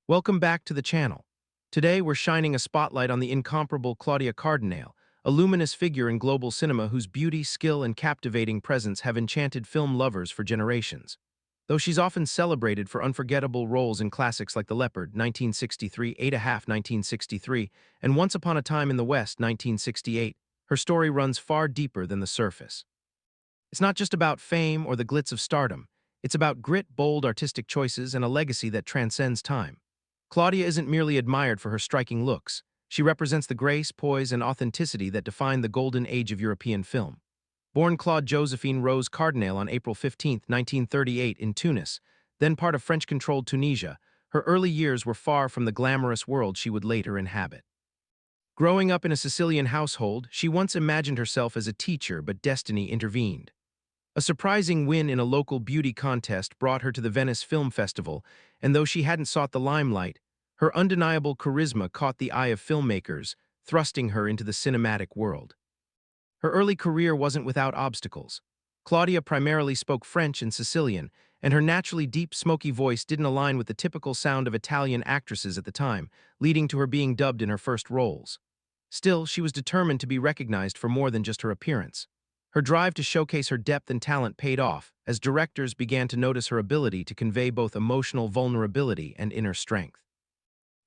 Welcome back to the channel. Today we're shining a spotlight on the incomparable Claudia Cardinale, a luminous figure in global cinema whose beauty, skill, and captivating presence have enchanted film lovers for generations. Though she's often celebrated for unforgettable roles in classics like The Leopard, 1963, Eight a Half, 1963, and Once Upon a Time in the West, 1968, her story runs far deeper than the surface. It's not just about fame or the glitz of stardom. It's about grit, bold artistic choices, and a legacy that transcends time. Claudia isn't merely admired for her striking looks. She represents the grace, poise, and authenticity that defined the golden age of European film. Born Claude Josephine Rose Cardinale on April 15, 1938 in Tunis, then part of French-controlled Tunisia, her early years were far from the glamorous world she would later inhabit. Growing up in a Sicilian household, she once imagined herself as a teacher, but destiny intervened. A surprising win in a local beauty contest brought her to the Venice Film Festival, and though she hadn't sought the limelight, her undeniable charisma caught the eye of filmmakers, thrusting her into the cinematic world. Her early career wasn't without obstacles. Claudia primarily spoke French and Sicilian, and her naturally deep, smoky voice didn't align with the typical sound of Italian actresses at the time, leading to her being dubbed in her first roles. Still, she was determined to be recognized for more than just her appearance. Her drive to showcase her depth and talent paid off, as directors began to notice her ability to convey both emotional vulnerability and inner strength.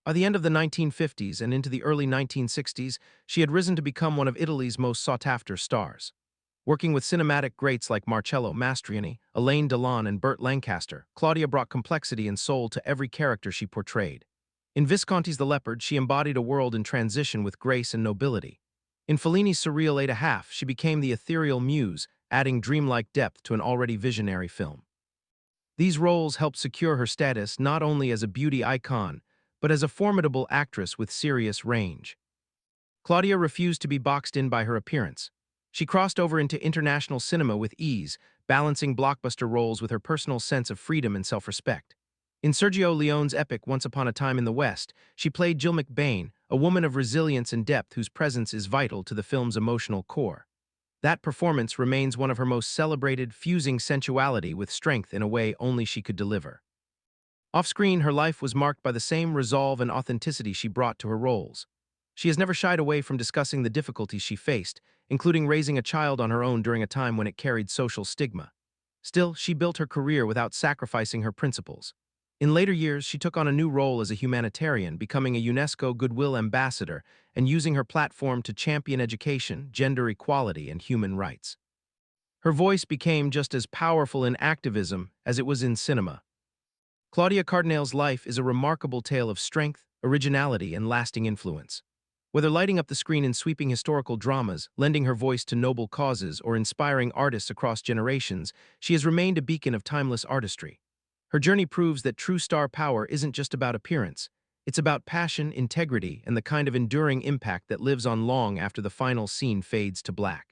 By the end of the 1950s and into the early 1960s, she had risen to become one of Italy's most sought-after stars. Working with cinematic greats like Marcello Mastroianni, Alain Delon, and Burt Lancaster, Claudia brought complexity and soul to every character she portrayed. In Visconti's The Leopard, she embodied a world in transition with grace and nobility. In Fellini's surreal Eight a Half, she became the ethereal muse, adding dreamlike depth to an already visionary film. These roles helped secure her status not only as a beauty icon, but as a formidable actress with serious range. Claudia refused to be boxed in by her appearance. She crossed over into international cinema with ease, balancing blockbuster roles with her personal sense of freedom and self-respect. In Sergio Leone's epic Once Upon a Time in the West, she played Jill McBain, a woman of resilience and depth whose presence is vital to the film's emotional core. That performance remains one of her most celebrated, fusing sensuality with strength in a way only she could deliver. Off-screen, her life was marked by the same resolve and authenticity she brought to her roles. She has never shied away from discussing the difficulties she faced, including raising a child on her own during a time when it carried social stigma. Still, she built her career without sacrificing her principles. In later years, she took on a new role as a humanitarian, becoming a UNESCO Goodwill Ambassador and using her platform to champion education, gender equality, and human rights. Her voice became just as powerful in activism as it was in cinema. Claudia Cardinale's life is a remarkable tale of strength, originality, and lasting influence. Whether lighting up the screen in sweeping historical dramas, lending her voice to noble causes, or inspiring artists across generations, she has remained a beacon of timeless artistry. Her journey proves that true star power isn't just about appearance. It's about passion, integrity, and the kind of enduring impact that lives on long after the final scene fades to black.